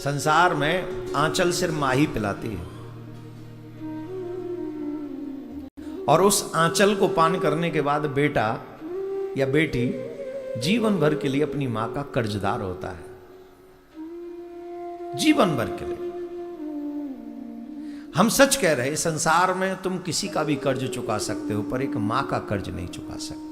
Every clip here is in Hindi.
संसार में आंचल सिर्फ माँ ही पिलाती है, और उस आंचल को पान करने के बाद बेटा या बेटी जीवन भर के लिए अपनी मां का कर्जदार होता है, जीवन भर के लिए। हम सच कह रहे, संसार में तुम किसी का भी कर्ज चुका सकते हो, पर एक मां का कर्ज नहीं चुका सकते।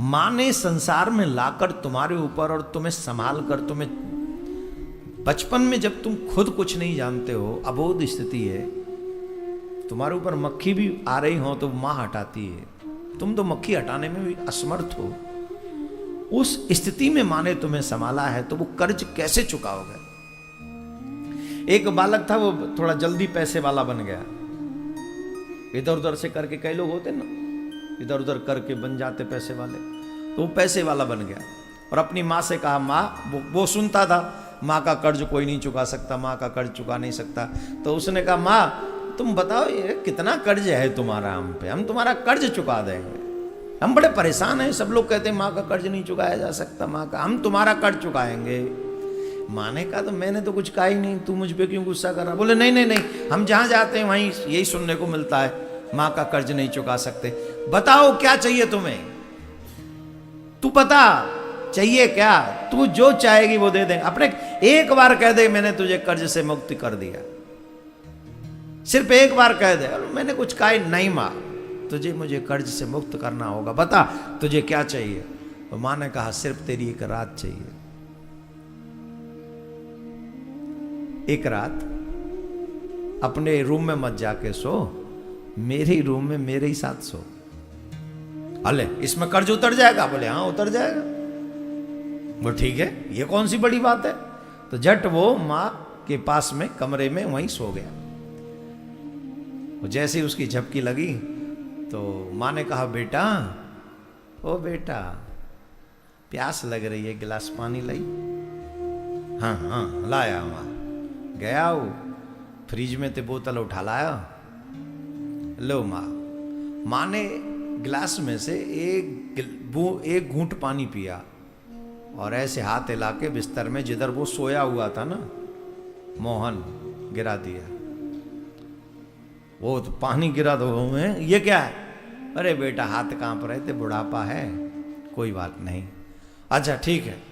मां ने संसार में लाकर तुम्हारे ऊपर और तुम्हें संभाल कर, तुम्हें बचपन में जब तुम खुद कुछ नहीं जानते हो, अबोध स्थिति है, तुम्हारे ऊपर मक्खी भी आ रही हो तो मां हटाती है, तुम तो मक्खी हटाने में भी असमर्थ हो। उस स्थिति में मां ने तुम्हें संभाला है, तो वो कर्ज कैसे चुकाओगे? एक बालक था, वो थोड़ा जल्दी पैसे वाला बन गया। इधर उधर से करके, कई लोग होते ना इधर उधर करके बन जाते पैसे वाले, तो वो पैसे वाला बन गया और अपनी माँ से कहा, माँ, वो सुनता था माँ का कर्ज कोई नहीं चुका सकता, माँ का कर्ज चुका नहीं सकता। तो उसने कहा, माँ तुम बताओ ये कितना कर्ज है तुम्हारा हम पे, हम तुम्हारा कर्ज चुका देंगे, हम बड़े परेशान हैं, सब लोग कहते हैं माँ का कर्ज नहीं चुकाया जा सकता, माँ का, हम तुम्हारा कर्ज चुकाएंगे। माँ ने कहा, तो मैंने तो कुछ कहा ही नहीं, तू मुझ पे क्यों गुस्सा कर रहा? बोले, नहीं नहीं नहीं, हम जहाँ जाते हैं वहीं यही सुनने को मिलता है, माँ का कर्ज नहीं चुका सकते। बताओ क्या चाहिए तुम्हें, तू बता चाहिए क्या, तू जो चाहेगी वो दे देंगे। अपने एक बार कह दे मैंने तुझे कर्ज से मुक्ति कर दिया, सिर्फ एक बार कह दे, मैंने कुछ कहा ही नहीं माँ, तुझे मुझे कर्ज से मुक्त करना होगा, बता तुझे क्या चाहिए। तो माँ ने कहा, सिर्फ तेरी एक रात चाहिए, एक रात अपने रूम में मत जाके सो, मेरे ही रूम में मेरे ही साथ सो। अले इसमें कर्ज उतर जाएगा? बोले हाँ उतर जाएगा। वो ठीक है, ये कौन सी बड़ी बात है। तो झट वो माँ के पास में कमरे में वहीं सो गया। वो जैसे ही उसकी झपकी लगी तो माँ ने कहा, बेटा, ओ बेटा, प्यास लग रही है, गिलास पानी लाई? हाँ हाँ लाया। माँ गया, वो फ्रिज में ते बोतल उठा लाया, लो माँ। माँ ने गिलास में से एक घूंट पानी पिया और ऐसे हाथ हिला के बिस्तर में जिधर वो सोया हुआ था ना, मोहन, गिरा दिया। वो तो पानी गिरा दो में, ये क्या है? अरे बेटा हाथ कांप रहे थे, बुढ़ापा है, कोई बात नहीं। अच्छा ठीक है।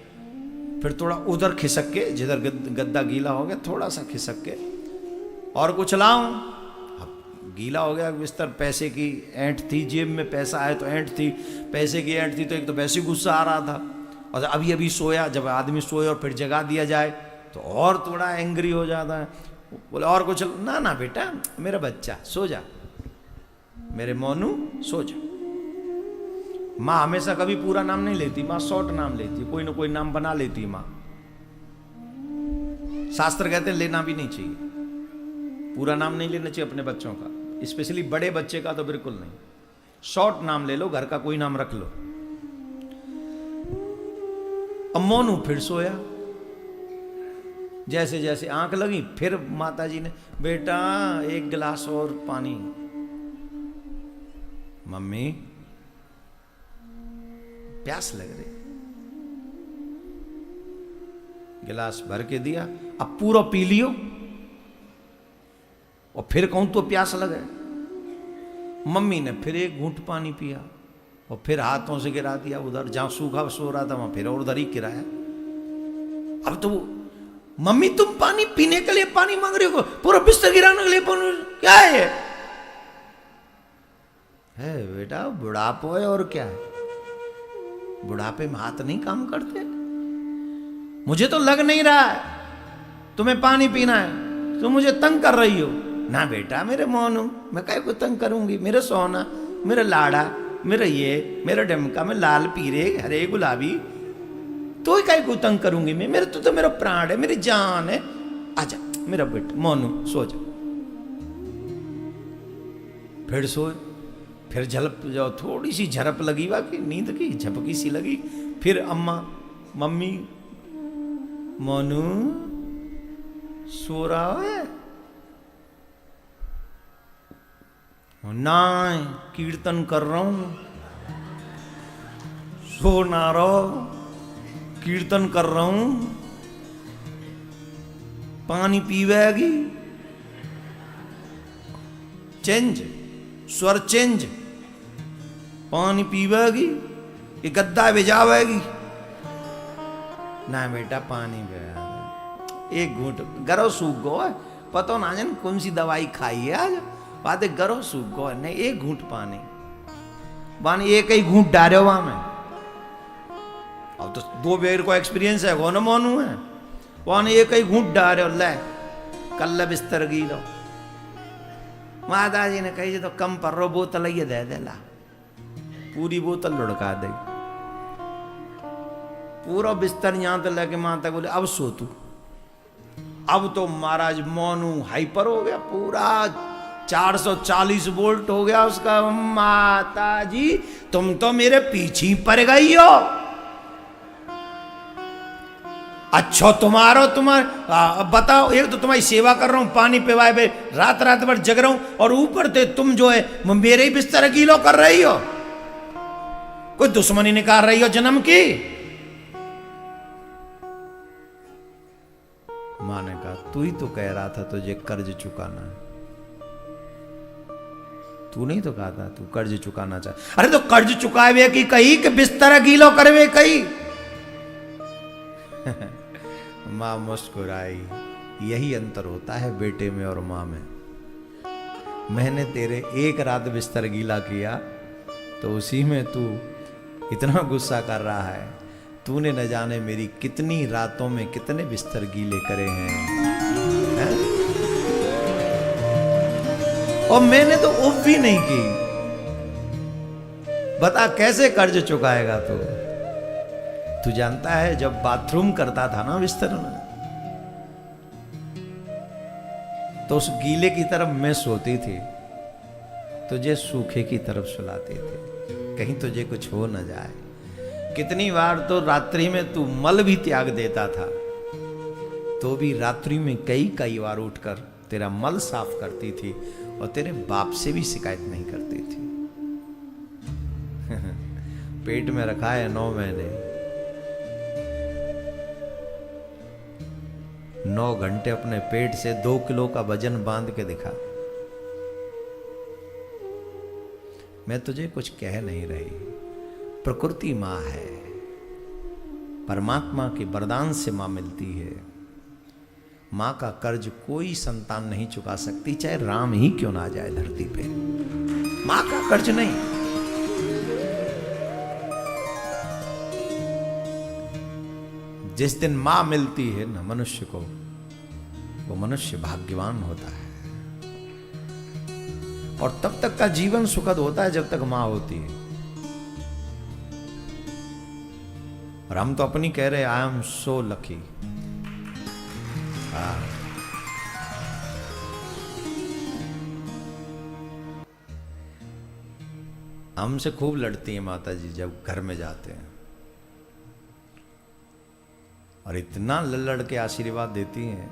फिर थोड़ा उधर खिसक के, जिधर गद्दा गीला हो गया, थोड़ा सा खिसक के, और कुछ लाऊं? अब गीला हो गया बिस्तर, पैसे की ऐंठ थी, जेब में पैसा है तो ऐंठ थी, पैसे की ऐंठ थी, तो एक तो वैसे ही गुस्सा आ रहा था, और अभी अभी सोया, जब आदमी सोए और फिर जगा दिया जाए तो और थोड़ा एंग्री हो जाता है। बोले और कुछ? ना ना बेटा, मेरा बच्चा सो जा, मेरे मोनू सो जा। माँ हमेशा कभी पूरा नाम नहीं लेती, माँ शॉर्ट नाम लेती, कोई ना कोई नाम बना लेती माँ। शास्त्र कहते हैं लेना भी नहीं चाहिए, पूरा नाम नहीं लेना चाहिए अपने बच्चों का, स्पेशली बड़े बच्चे का तो बिल्कुल नहीं। शॉर्ट नाम ले लो, घर का कोई नाम रख लो। अब मोनू फिर सोया, जैसे जैसे आंख लगी फिर माताजी ने, बेटा एक गिलास और पानी। मम्मी प्यास लग रही, गिलास भर के दिया, अब पूरा पी लियो, और फिर कहूं तो प्यास लगे। मम्मी ने फिर एक घूंट पानी पिया और फिर हाथों से गिरा दिया उधर, जहां सूखा सो रहा था वहां फिर और उधर ही गिराया। अब तो मम्मी तुम पानी पीने के लिए पानी मांग रही हो, पूरा बिस्तर गिराने के लिए पानी, क्या है? बेटा बुढ़ापा है और क्या है, बुढ़ापे में हाथ नहीं काम करते। मुझे तो लग नहीं रहा है तुम्हें पानी पीना है, तुम मुझे तंग कर रही हो। ना बेटा मेरे मोनू, मैं काय को तंग करूंगी, मेरे सोना, मेरा लाड़ा, मेरा ये, मेरा डमका, मैं लाल पीरे हरे गुलाबी, तो काय को तंग करूंगी मैं, मेरे तो मेरा प्राण है, मेरी जान है। आजा मेरा बेटा मोनू सो जा। फिर सोए, फिर झलप जाओ, थोड़ी सी झरप लगी, बाकी नींद की झपकी सी लगी। फिर अम्मा, मम्मी, मोनू सो रहा है? ना, कीर्तन कर रहा हूं, सो ना रहो, कीर्तन कर रहा हूं, पानी पीवेगी, चेंज, स्वर चेंज, पानी पीवेगी, ये गद्दा बिजावेगी ना बेटा, पानी पिया, एक घूंट गरो सूख गो है, पता ना जान कौन सी दवाई खाई है आज, बातें गरो सूख गो है, नहीं एक घूंट पानी, पानी एक ही घूंट डारे वहां में। अब तो 2 बेर को एक्सपीरियंस है, कौन मोनू है, वहां एक ही घूंट डारे ले कल बिस्तर गीलो। माता जी ने कही तो कम पर रो बोतल ये दे दे ला, पूरी बोतल लुढ़का दे, पूरा बिस्तर यहां तक लेके माता बोले अब सो तू। अब तो महाराज मोनू हाइपर हो गया, पूरा 440 वोल्ट हो गया उसका। माता जी तुम तो मेरे पीछे पड़ गई हो, अच्छा तुम्हारा बताओ, एक तो तुम्हारी सेवा कर रहा हूं, पानी पिवाए पे रात रात भर जग रहा हूं, और ऊपर से तुम जो है मेरे ही बिस्तर गीलो कर रही हो, कोई दुश्मनी निकाल रही हो जन्म की। मां ने कहा तू ही तो कह रहा था तुझे कर्ज चुकाना है, तू नहीं तो कहा था तू कर्ज चुकाना चाह। अरे तो कर्ज चुकावे की कही कि बिस्तर गीलो करवे कही। मां मुस्कुराई, यही अंतर होता है बेटे में और मां में। मैंने तेरे एक रात बिस्तर गीला किया तो उसी में तू इतना गुस्सा कर रहा है, तूने न जाने मेरी कितनी रातों में कितने बिस्तर गीले करे हैं? और मैंने तो उफ भी नहीं की। बता कैसे कर्ज चुकाएगा तू जानता है जब बाथरूम करता था ना बिस्तर में, तो उस गीले की तरफ मैं सोती थी, तुझे सूखे की तरफ सुलाती थी, कहीं तुझे कुछ हो न जाए। कितनी बार तो रात्रि में तू मल भी त्याग देता था, तो भी रात्रि में कई बार उठकर तेरा मल साफ करती थी और तेरे बाप से भी शिकायत नहीं करती थी। पेट में रखा है 9 महीने, 9 घंटे अपने पेट से 2 किलो का वजन बांध के दिखा। मैं तुझे कुछ कह नहीं रही, प्रकृति मां है, परमात्मा के वरदान से मां मिलती है। मां का कर्ज कोई संतान नहीं चुका सकती, चाहे राम ही क्यों ना जाए धरती पे, मां का कर्ज नहीं। जिस दिन मां मिलती है ना मनुष्य को, वो मनुष्य भाग्यवान होता है, और तब तक का जीवन सुखद होता है जब तक मां होती है। और हम तो अपनी कह रहे आई एम सो लकी। हमसे खूब लड़ती हैं माता जी जब घर में जाते हैं, और इतना लड़ के आशीर्वाद देती हैं।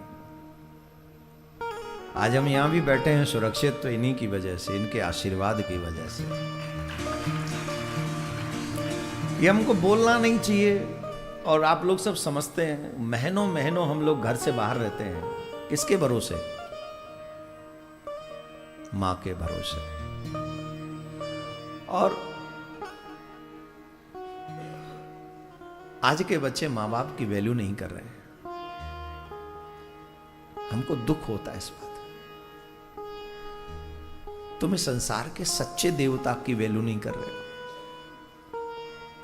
आज हम यहां भी बैठे हैं सुरक्षित तो इन्हीं की वजह से, इनके आशीर्वाद की वजह से। ये हमको बोलना नहीं चाहिए, और आप लोग सब समझते हैं। महीनों महीनों हम लोग घर से बाहर रहते हैं, किसके भरोसे? मां के भरोसे। और आज के बच्चे मां बाप की वैल्यू नहीं कर रहे हैं, हमको दुख होता है इस बात। तुम इस संसार के सच्चे देवता की वैल्यू नहीं कर रहे हो,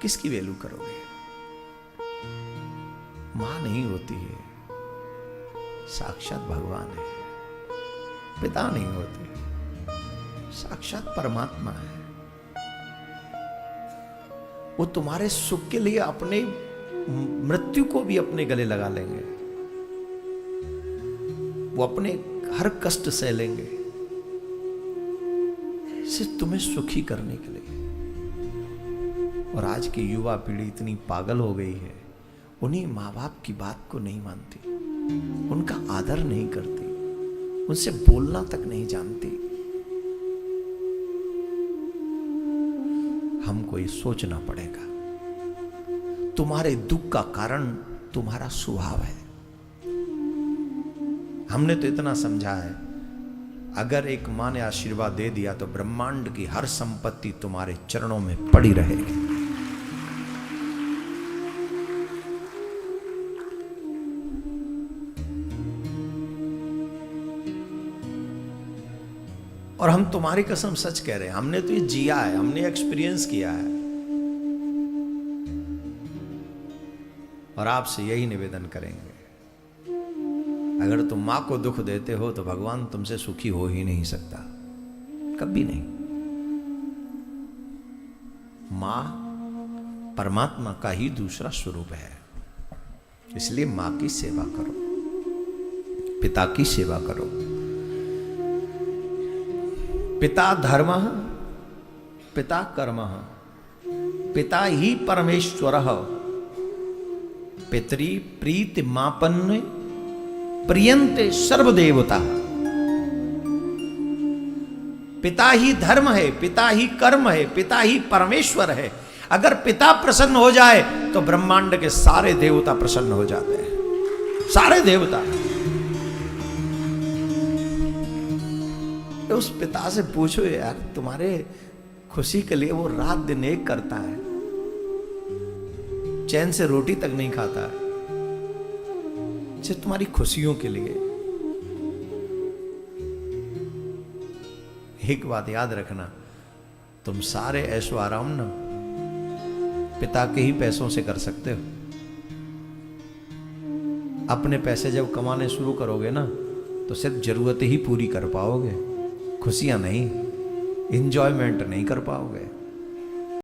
किसकी वैल्यू करोगे? मां नहीं होती है, साक्षात भगवान है। पिता नहीं होते, साक्षात परमात्मा है। वो तुम्हारे सुख के लिए अपने मृत्यु को भी अपने गले लगा लेंगे, वो अपने हर कष्ट सह लेंगे, सिर्फ तुम्हें सुखी करने के लिए। और आज की युवा पीढ़ी इतनी पागल हो गई है, उन्हीं माँ बाप की बात को नहीं मानती, उनका आदर नहीं करती, उनसे बोलना तक नहीं जानती। हमको ये सोचना पड़ेगा। तुम्हारे दुख का कारण तुम्हारा स्वभाव है। हमने तो इतना समझा है, अगर एक माँ ने आशीर्वाद दे दिया तो ब्रह्मांड की हर संपत्ति तुम्हारे चरणों में पड़ी रहेगी। और हम तुम्हारी कसम सच कह रहे हैं, हमने तो ये जिया है, हमने एक्सपीरियंस किया है। और आपसे यही निवेदन करेंगे, अगर तुम मां को दुख देते हो तो भगवान तुमसे सुखी हो ही नहीं सकता, कभी नहीं। मां परमात्मा का ही दूसरा स्वरूप है, इसलिए मां की सेवा करो, पिता की सेवा करो। पिता धर्म, पिता कर्म, पिता ही परमेश्वर, पितरी प्रीति मापन्य प्रियंते सर्वदेवता। पिता ही धर्म है, पिता ही कर्म है, पिता ही परमेश्वर है। अगर पिता प्रसन्न हो जाए तो ब्रह्मांड के सारे देवता प्रसन्न हो जाते हैं, सारे देवता। तो उस पिता से पूछो यार, तुम्हारे खुशी के लिए वो रात दिन एक करता है, चैन से रोटी तक नहीं खाता है, सिर्फ तुम्हारी खुशियों के लिए। एक बात याद रखना, तुम सारे ऐशो आराम ना पिता के ही पैसों से कर सकते हो। अपने पैसे जब कमाने शुरू करोगे ना तो सिर्फ जरूरत ही पूरी कर पाओगे, खुशियां नहीं, इंजॉयमेंट नहीं कर पाओगे।